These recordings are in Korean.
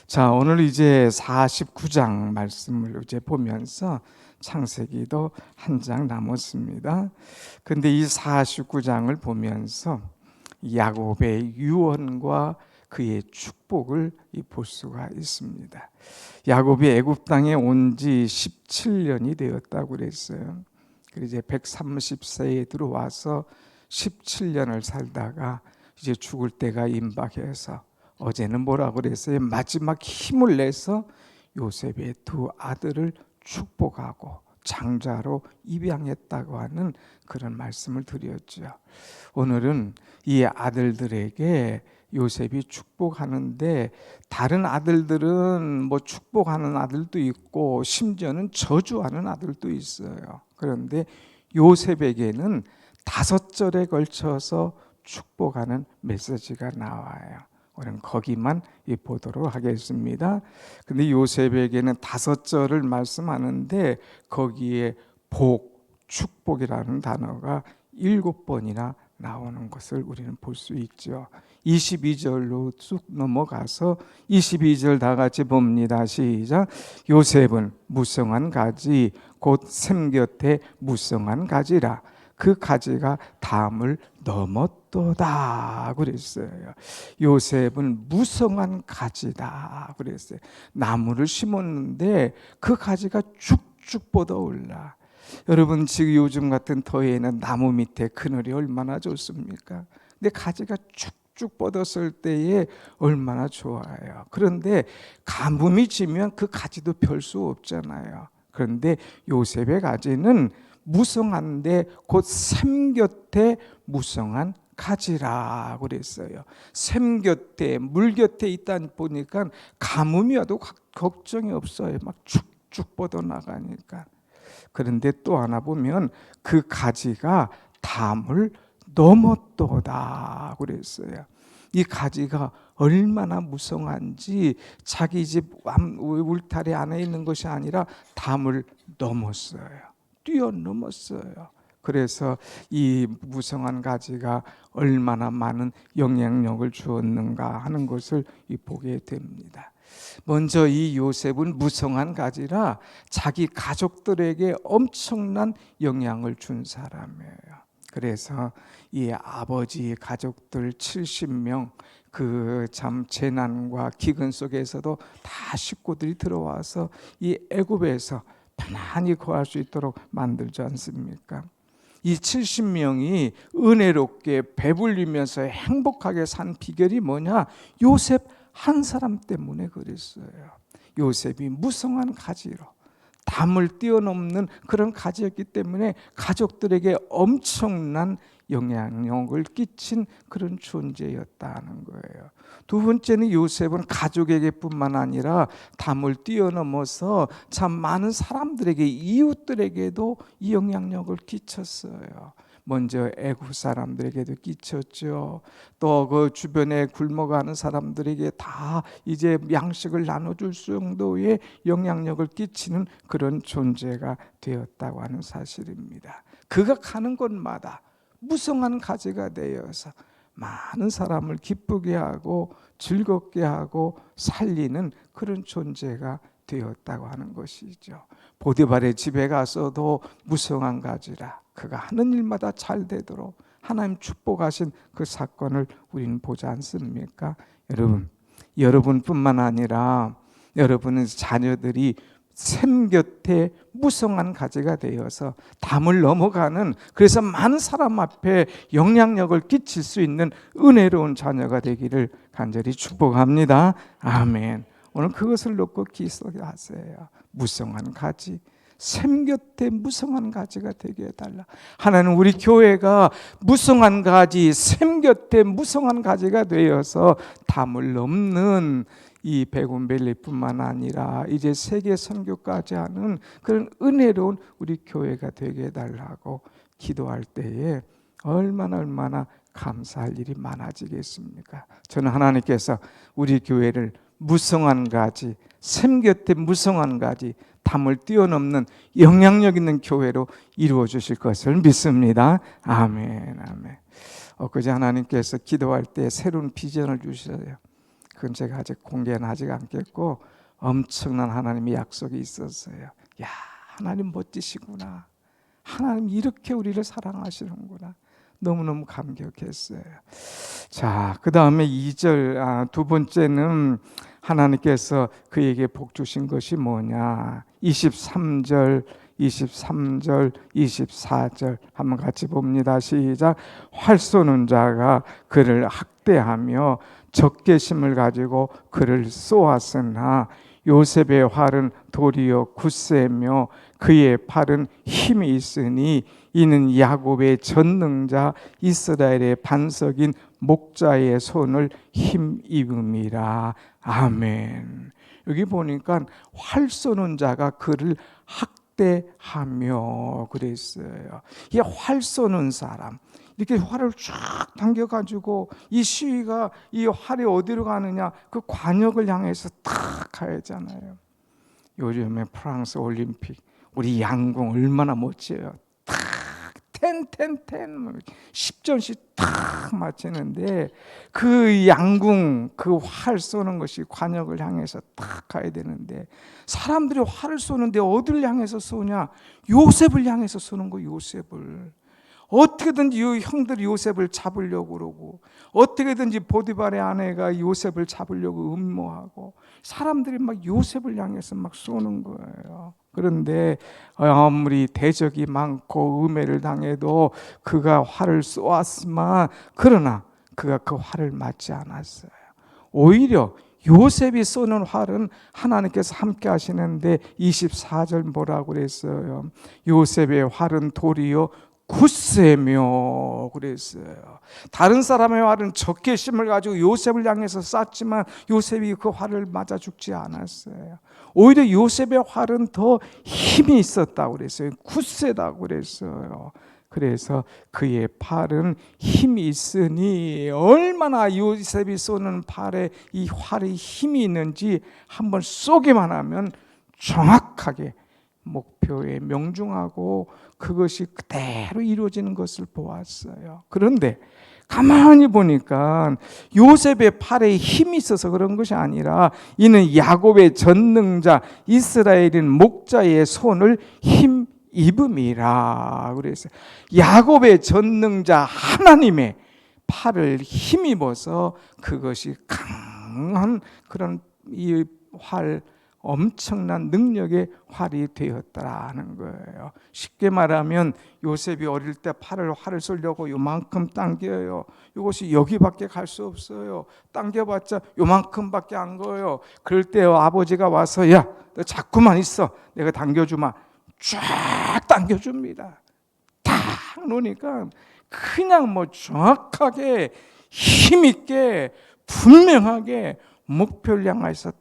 자, 오늘 이제 49장 말씀을 이제 보면서 창세기도 한 장 남았습니다. 근데 이 49장을 보면서 야곱의 유언과 그의 축복을 볼 수가 있습니다. 야곱이 애굽 땅에 온 지 17년이 되었다고 그랬어요. 그래서 이제 130세에 들어와서 17년을 살다가 이제 죽을 때가 임박해서 어제는 뭐라고 그랬어요? 마지막 힘을 내서 요셉의 두 아들을 축복하고 장자로 입양했다고 하는 그런 말씀을 드렸죠. 오늘은 이 아들들에게 요셉이 축복하는데 다른 아들들은 뭐 축복하는 아들도 있고 심지어는 저주하는 아들도 있어요. 그런데 요셉에게는 5절에 걸쳐서 축복하는 메시지가 나와요. 우리는 거기만 보도록 하겠습니다. 근데 요셉에게는 5절을 말씀하는데 거기에 복, 축복이라는 단어가 7번이나 나오는 것을 우리는 볼 수 있죠. 22절로 쭉 넘어가서 22절 다 같이 봅니다. 시작. 요셉은 무성한 가지 곧 샘 곁에 무성한 가지라. 그 가지가 담을 넘었도다 그랬어요. 요셉은 무성한 가지다 그랬어요. 나무를 심었는데 그 가지가 쭉쭉 뻗어올라. 여러분 지금 요즘 같은 더위에는 나무 밑에 그늘이 얼마나 좋습니까? 근데 가지가 쭉쭉 뻗었을 때에 얼마나 좋아요. 그런데 가뭄이 지면 그 가지도 별 수 없잖아요. 그런데 요셉의 가지는 무성한데 곧 샘 곁에 무성한 가지라 그랬어요. 샘 곁에 물 곁에 있다 보니까 가뭄이 와도 걱정이 없어요. 막 쭉쭉 뻗어 나가니까. 그런데 또 하나 보면 그 가지가 담을 넘었도다 그랬어요. 이 가지가 얼마나 무성한지 자기 집 울타리 안에 있는 것이 아니라 담을 넘었어요. 뛰어넘었어요. 그래서 이 무성한 가지가 얼마나 많은 영향력을 주었는가 하는 것을 보게 됩니다. 먼저 이 요셉은 무성한 가지라 자기 가족들에게 엄청난 영향을 준 사람이에요. 그래서 이 아버지 가족들 70명 그 참 재난과 기근 속에서도 다 식구들이 들어와서 이 애굽에서 편안히 거할 수 있도록 만들지 않습니까? 이 70명이 은혜롭게 배불리면서 행복하게 산 비결이 뭐냐? 요셉 한 사람 때문에 그랬어요. 요셉이 무성한 가지로 담을 뛰어넘는 그런 가지였기 때문에 가족들에게 엄청난 영향력을 끼친 그런 존재였다는 거예요. 두 번째는 요셉은 가족에게뿐만 아니라 담을 뛰어넘어서 참 많은 사람들에게 이웃들에게도 이 영향력을 끼쳤어요. 먼저 애굽 사람들에게도 끼쳤죠. 또 그 주변에 굶어가는 사람들에게 다 이제 양식을 나눠줄 정도의 영향력을 끼치는 그런 존재가 되었다고 하는 사실입니다. 그가 가는 곳마다 무성한 가지가 되어서 많은 사람을 기쁘게 하고 즐겁게 하고 살리는 그런 존재가 되었다고 하는 것이죠. 보디발의 집에 가서도 무성한 가지라 그가 하는 일마다 잘 되도록 하나님 축복하신 그 사건을 우리는 보지 않습니까? 여러분뿐만 아니라 여러분의 자녀들이 샘 곁에 무성한 가지가 되어서 담을 넘어가는 그래서 많은 사람 앞에 영향력을 끼칠 수 있는 은혜로운 자녀가 되기를 간절히 축복합니다. 아멘. 오늘 그것을 놓고 기도하세요. 무성한 가지, 샘 곁에 무성한 가지가 되게 해달라. 하나님 우리 교회가 무성한 가지, 샘 곁에 무성한 가지가 되어서 담을 넘는 이 백운밸리뿐만 아니라 이제 세계 선교까지 하는 그런 은혜로운 우리 교회가 되게 해달라고 기도할 때에 얼마나 감사할 일이 많아지겠습니까? 저는 하나님께서 우리 교회를 무성한 가지, 샘 곁에 무성한 가지, 담을 뛰어넘는 영향력 있는 교회로 이루어 주실 것을 믿습니다. 아멘, 아멘. 엊그제 하나님께서 기도할 때 새로운 비전을 주셔요. 그건 제가 아직 공개는 하지 않겠고 엄청난 하나님의 약속이 있었어요. 야, 하나님 멋지시구나. 하나님 이렇게 우리를 사랑하시는구나. 너무너무 감격했어요. 자, 그 다음에 2절, 두 번째는 하나님께서 그에게 복 주신 것이 뭐냐. 23절, 24절 한번 같이 봅니다. 시작. 활 쏘는 자가 그를 학대하며 적개심을 가지고 그를 쏘았으나 요셉의 활은 도리어 굳세며 그의 팔은 힘이 있으니 이는 야곱의 전능자 이스라엘의 반석인 목자의 손을 힘입음이라. 아멘. 여기 보니까 활 쏘는 자가 그를 학대하며 그랬어요. 이 활 쏘는 사람, 이렇게 활을 쫙 당겨가지고 이 시위가 이 활이 어디로 가느냐, 그 관역을 향해서 탁 가야잖아요. 요즘에 프랑스 올림픽 우리 양궁 얼마나 멋져요. 탁 텐 10점씩 탁 맞히는데 그 양궁 그 활 쏘는 것이 관역을 향해서 탁 가야 되는데 사람들이 활을 쏘는데 어디를 향해서 쏘냐? 요셉을 향해서 쏘는 거. 요셉을 어떻게든지 이 형들이 요셉을 잡으려고 그러고 어떻게든지 보디발의 아내가 요셉을 잡으려고 음모하고 사람들이 막 요셉을 향해서 막 쏘는 거예요. 그런데 아무리 대적이 많고 음해를 당해도 그가 활을 쏘았지만 그러나 그가 그 활을 맞지 않았어요. 오히려 요셉이 쏘는 활은 하나님께서 함께 하시는데 24절 뭐라고 그랬어요? 요셉의 활은 도리어 굳세며 그랬어요. 다른 사람의 활은 적개심을 가지고 요셉을 향해서 쐈지만 요셉이 그 활을 맞아 죽지 않았어요. 오히려 요셉의 활은 더 힘이 있었다고 그랬어요. 굳세다고 그랬어요. 그래서 그의 팔은 힘이 있으니 얼마나 요셉이 쏘는 팔에 이 활이 힘이 있는지 한번 쏘기만 하면 정확하게 목표에 명중하고 그것이 그대로 이루어지는 것을 보았어요. 그런데 가만히 보니까 요셉의 팔에 힘이 있어서 그런 것이 아니라 이는 야곱의 전능자 이스라엘인 목자의 손을 힘입음이라 그랬어요. 야곱의 전능자 하나님의 팔을 힘입어서 그것이 강한 그런 이 활 엄청난 능력의 활이 되었다라는 거예요. 쉽게 말하면 요셉이 어릴 때 활을 쏘려고 요만큼 당겨요. 이것이 여기밖에 갈 수 없어요. 당겨봤자 요만큼밖에 안 가요. 그럴 때 아버지가 와서 야, 너 자꾸만 있어. 내가 당겨주마. 쫙 당겨줍니다. 딱 놓으니까 그냥 뭐 정확하게 힘있게 분명하게 목표를 향해서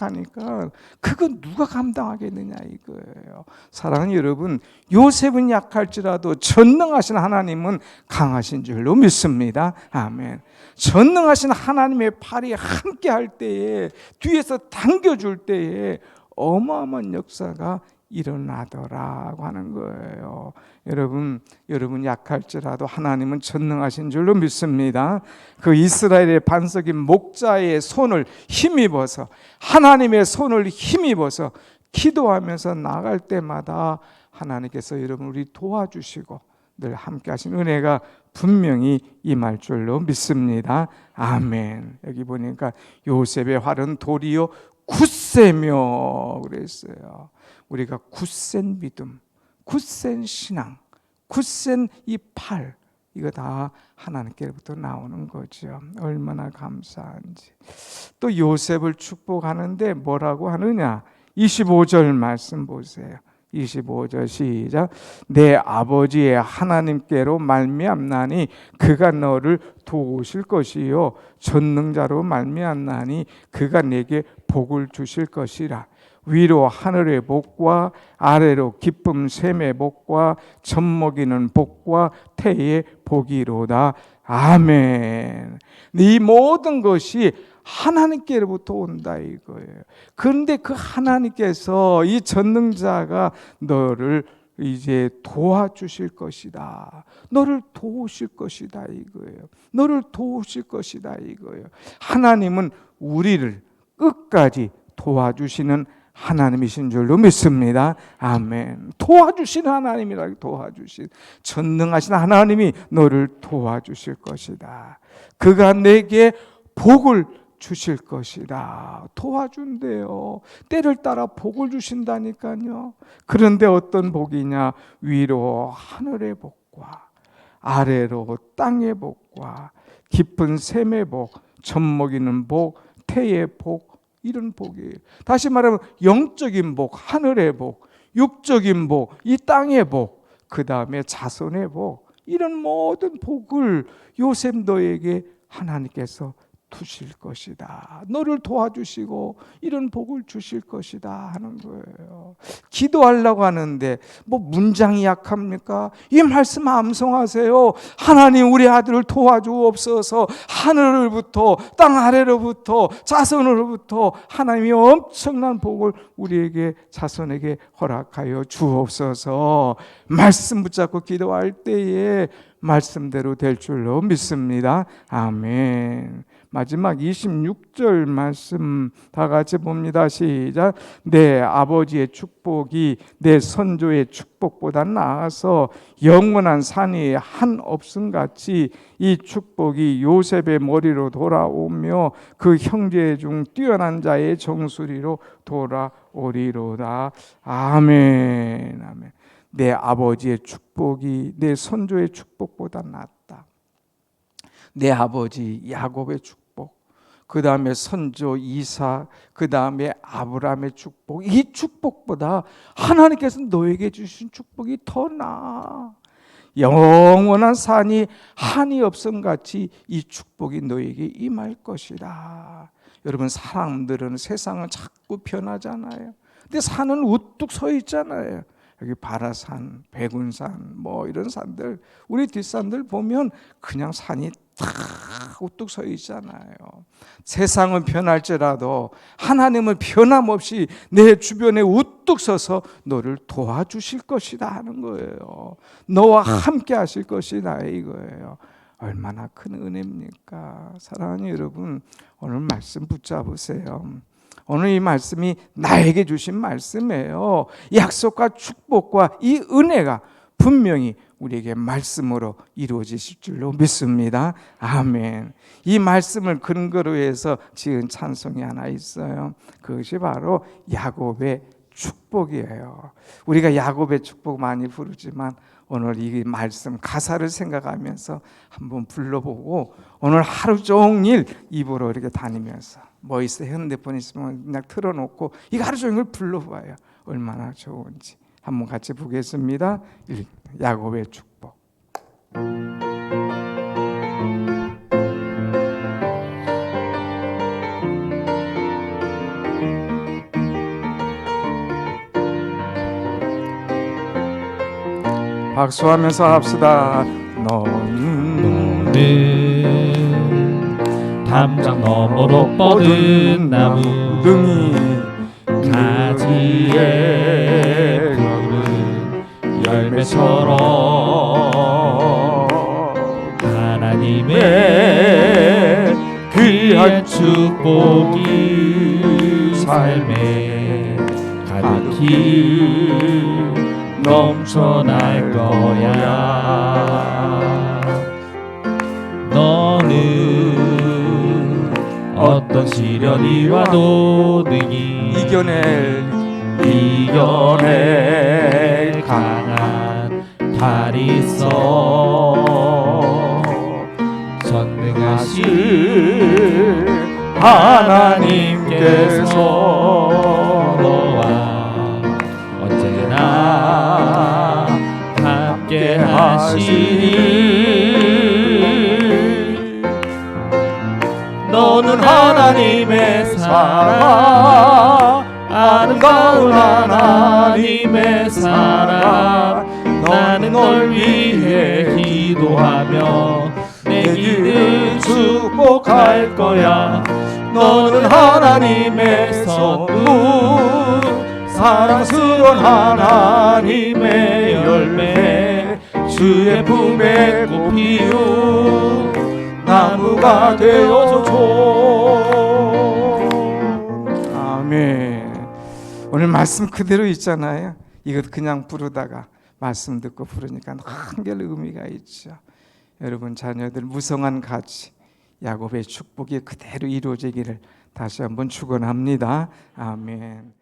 하니까 그건 누가 감당하겠느냐 이거예요. 사랑하는 여러분, 요셉은 약할지라도 전능하신 하나님은 강하신 줄로 믿습니다. 아멘. 전능하신 하나님의 팔이 함께 할 때에 뒤에서 당겨줄 때에 어마어마한 역사가 일어나더라고 하는 거예요. 여러분 약할지라도 하나님은 전능하신 줄로 믿습니다. 그 이스라엘의 반석인 목자의 손을 힘입어서 하나님의 손을 힘입어서 기도하면서 나갈 때마다 하나님께서 여러분 우리 도와주시고 늘 함께 하신 은혜가 분명히 임할 줄로 믿습니다. 아멘. 여기 보니까 요셉의 활은 도리어 굳세며 그랬어요. 우리가 굳센 믿음, 굳센 신앙, 굳센 이 팔, 이거 다 하나님께로부터 나오는 거죠. 얼마나 감사한지. 또 요셉을 축복하는데 뭐라고 하느냐? 25절 말씀 보세요. 25절 시작. 내 아버지의 하나님께로 말미암나니 그가 너를 도우실 것이요 전능자로 말미암나니 그가 내게 복을 주실 것이라. 위로 하늘의 복과 아래로 기쁨 샘의 복과 젖먹이는 복과 태의 복이로다. 아멘. 이 모든 것이 하나님께로부터 온다 이거예요. 그런데 그 하나님께서 이 전능자가 너를 이제 도와주실 것이다. 너를 도우실 것이다 이거예요. 너를 도우실 것이다 이거예요. 하나님은 우리를 끝까지 도와주시는 하나님이신 줄로 믿습니다. 아멘. 도와주시는 하나님이라, 도와주신 전능하신 하나님이 너를 도와주실 것이다. 그가 내게 복을 주실 것이다. 도와준대요. 때를 따라 복을 주신다니까요. 그런데 어떤 복이냐? 위로 하늘의 복과 아래로 땅의 복과 깊은 샘의 복, 젖먹이는 복, 태의 복, 이런 복이에요. 다시 말하면 영적인 복, 하늘의 복, 육적인 복, 이 땅의 복, 그 다음에 자손의 복, 이런 모든 복을 요셉 너에게 하나님께서 주실 것이다. 너를 도와주시고 이런 복을 주실 것이다 하는 거예요. 기도하려고 하는데 뭐 문장이 약합니까? 이 말씀 암송하세요. 하나님 우리 아들을 도와주옵소서. 하늘로부터 땅 아래로부터 자손으로부터 하나님이 엄청난 복을 우리에게 자손에게 허락하여 주옵소서. 말씀 붙잡고 기도할 때에 말씀대로 될 줄로 믿습니다. 아멘. 마지막 26절 말씀 다 같이 봅니다. 시작. 내 아버지의 축복이 내 선조의 축복보다 나아서 영원한 산이 한 없음같이 이 축복이 요셉의 머리로 돌아오며 그 형제 중 뛰어난 자의 정수리로 돌아오리로다. 아멘. 아멘. 내 아버지의 축복이 내 선조의 축복보다 낫다. 내 아버지 야곱의 축복, 그 다음에 선조 이삭, 그 다음에 아브라함의 축복, 이 축복보다 하나님께서 너에게 주신 축복이 더 나아. 영원한 산이 한이 없음같이 이 축복이 너에게 임할 것이다. 여러분, 사람들은 세상은 자꾸 변하잖아요. 근데 산은 우뚝 서 있잖아요. 여기 바라산, 백운산, 뭐 이런 산들, 우리 뒷산들 보면 그냥 산이 다 우뚝 서 있잖아요. 세상은 변할지라도 하나님은 변함없이 내 주변에 우뚝 서서 너를 도와주실 것이다 하는 거예요. 너와 함께 하실 것이다 이거예요. 얼마나 큰 은혜입니까? 사랑하는 여러분, 오늘 말씀 붙잡으세요. 오늘 이 말씀이 나에게 주신 말씀이에요. 약속과 축복과 이 은혜가 분명히 우리에게 말씀으로 이루어지실 줄로 믿습니다. 아멘. 이 말씀을 근거로 해서 지은 찬송이 하나 있어요. 그것이 바로 야곱의 축복이에요. 우리가 야곱의 축복 많이 부르지만 오늘 이 말씀 가사를 생각하면서 한번 불러보고 오늘 하루 종일 입으로 이렇게 다니면서 뭐 있어 핸드폰 있으면 그냥 틀어놓고 이거 하루 종일 불러봐요. 얼마나 좋은지 한번 같이 보겠습니다. 야곱의 축복. 박수하면서 합시다. 너는 담장 너머로 뻗은 나무 등이 가지에 굵은 열매처럼 하나님의 귀한 축복이 삶에 가득히 넘쳐날 거야. 너는 어떤 시련이 와도 능히 이겨낼 강한 달이 있어. 전능하신 하나님께서 너와 언제나 함께 하시니 너는 하나님의 사랑, 아름다운 하나님의 사랑. 나는 널 위해 기도하며 내 길을 축복할 거야. 너는 하나님의 선물, 사랑스러운 하나님의 열매 주의 품에 꽃 피운 나무가 되어줘. 아멘. 오늘 말씀 그대로 있잖아요. 이것 그냥 부르다가 말씀 듣고 부르니까 한결 의미가 있죠. 여러분 자녀들 무성한 가치, 야곱의 축복이 그대로 이루어지기를 다시 한번 축원합니다. 아멘.